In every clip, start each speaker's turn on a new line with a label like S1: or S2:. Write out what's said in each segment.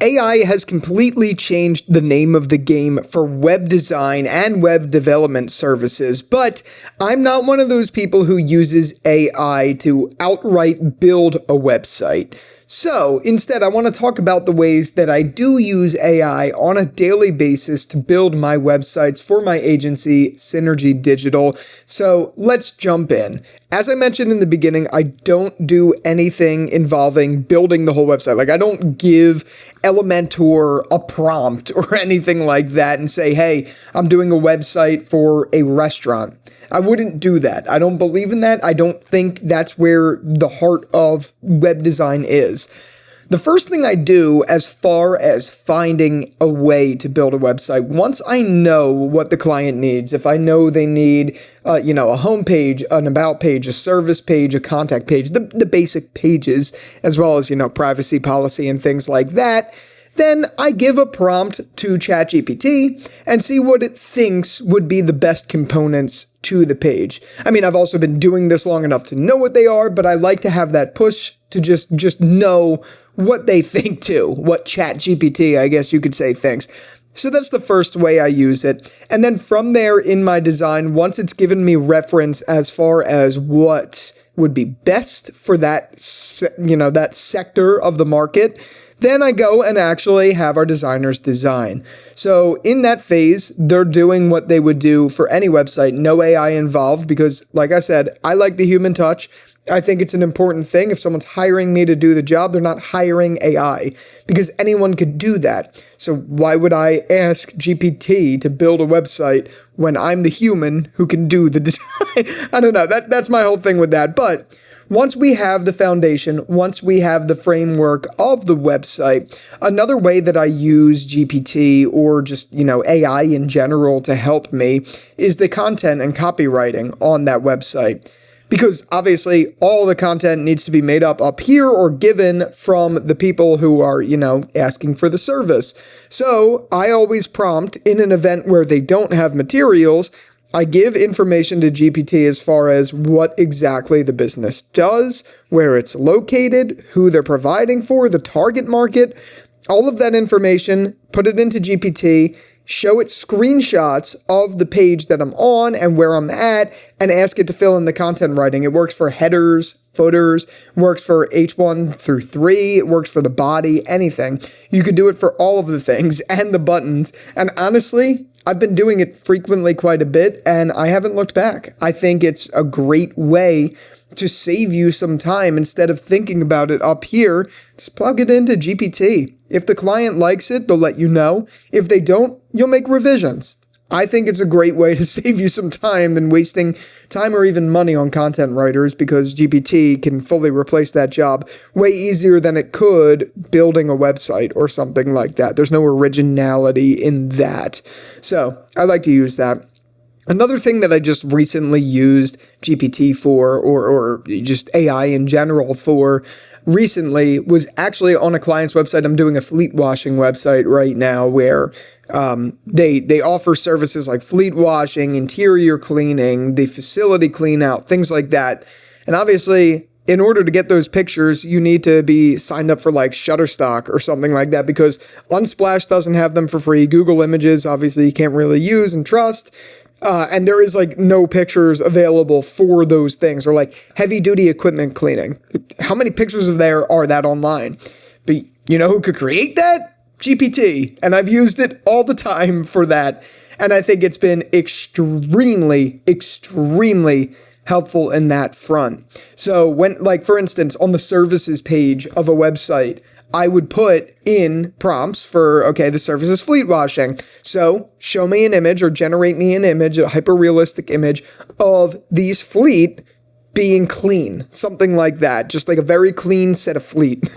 S1: AI has completely changed the name of the game for web design and web development services, but I'm not one of those people who uses AI to outright build a website. So instead, I want to talk about the ways that I do use AI on a daily basis to build my websites for my agency, Synergy Digital. So let's jump in. As I mentioned in the beginning, I don't do anything involving building the whole website. Like, I don't give Elementor a prompt or anything like that and say, hey, I'm doing a website for a restaurant. I wouldn't do that. I don't believe in that. I don't think that's where the heart of web design is. The first thing I do as far as finding a way to build a website, once I know what the client needs, if I know they need, a homepage, an about page, a service page, a contact page, the basic pages, as well as, privacy policy and things like that, then I give a prompt to ChatGPT and see what it thinks would be the best components to the page. I mean, I've also been doing this long enough to know what they are, but I like to have that push to just know what they think too, what ChatGPT, I guess you could say, thinks. So that's the first way I use it. And then from there in my design, once it's given me reference as far as what would be best for that, that sector of the market, then I go and actually have our designers design. So in that phase, they're doing what they would do for any website, no AI involved, because like I said, I like the human touch. I think it's an important thing. If someone's hiring me to do the job, they're not hiring AI, because anyone could do that. So why would I ask GPT to build a website when I'm the human who can do the design? I don't know. That's my whole thing with that. But once we have the foundation, once we have the framework of the website, another way that I use GPT or just, AI in general to help me is the content and copywriting on that website. Because obviously all the content needs to be made up here or given from the people who are, asking for the service. So I always prompt in an event where they don't have materials, I give information to GPT as far as what exactly the business does, where it's located, who they're providing for, the target market, all of that information, put it into GPT, show it screenshots of the page that I'm on and where I'm at, and ask it to fill in the content writing. It works for headers, footers, works for H1 through 3, it works for the body, anything. You could do it for all of the things and the buttons. And honestly, I've been doing it frequently quite a bit, and I haven't looked back. I think it's a great way to save you some time. Instead of thinking about it up here, just plug it into GPT. If the client likes it, they'll let you know. If they don't, you'll make revisions. I think it's a great way to save you some time than wasting time or even money on content writers, because GPT can fully replace that job way easier than it could building a website or something like that. There's no originality in that. So I like to use that. Another thing that I just recently used GPT for, or just AI in general for recently, was actually on a client's website. I'm doing a fleet washing website right now where they offer services like fleet washing, interior cleaning, the facility clean out, things like that. And obviously, in order to get those pictures, you need to be signed up for like Shutterstock or something like that, because Unsplash doesn't have them for free. Google Images, obviously, you can't really use and trust. And there is like no pictures available for those things, or like heavy duty equipment cleaning. How many pictures of there are that online? But you know who could create that? GPT. And I've used it all the time for that. And I think it's been extremely, extremely helpful in that front. So when, like, for instance, on the services page of a website, I would put in prompts for, okay, the service is fleet washing. So show me an image or generate me an image, a hyper-realistic image of these fleet being clean, something like that, just like a very clean set of fleet.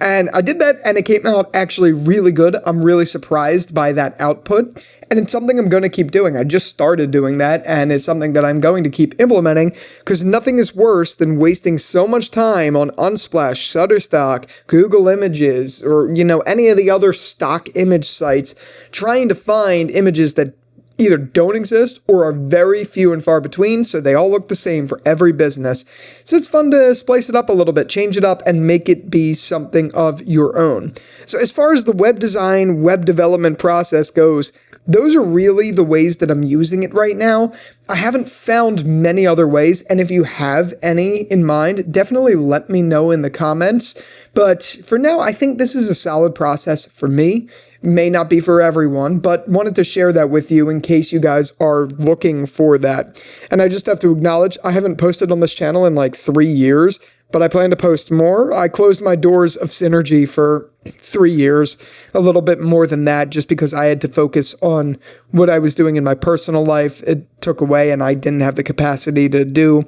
S1: And I did that, and it came out actually really good. I'm really surprised by that output, and it's something I'm going to keep doing. I just started doing that, and it's something that I'm going to keep implementing, because nothing is worse than wasting so much time on Unsplash, Shutterstock, Google Images, or, any of the other stock image sites trying to find images that either don't exist or are very few and far between, so they all look the same for every business. So it's fun to spice it up a little bit, change it up, and make it be something of your own. So as far as the web design, web development process goes, those are really the ways that I'm using it right now. I haven't found many other ways, and if you have any in mind, definitely let me know in the comments. But for now, I think this is a solid process for me. May not be for everyone, but wanted to share that with you in case you guys are looking for that. And I just have to acknowledge, I haven't posted on this channel in like 3 years, but I plan to post more. I closed my doors of Synergy for 3 years, a little bit more than that, just because I had to focus on what I was doing in my personal life. It took away and I didn't have the capacity to do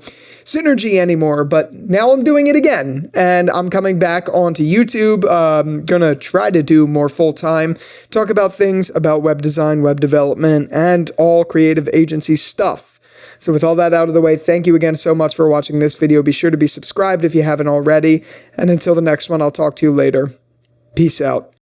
S1: Synergy anymore, but now I'm doing it again, and I'm coming back onto YouTube. Gonna try to do more full-time, talk about things about web design, web development, and all creative agency stuff. So with all that out of the way, thank you again so much for watching this video. Be sure to be subscribed if you haven't already. And until the next one, I'll talk to you later. Peace out.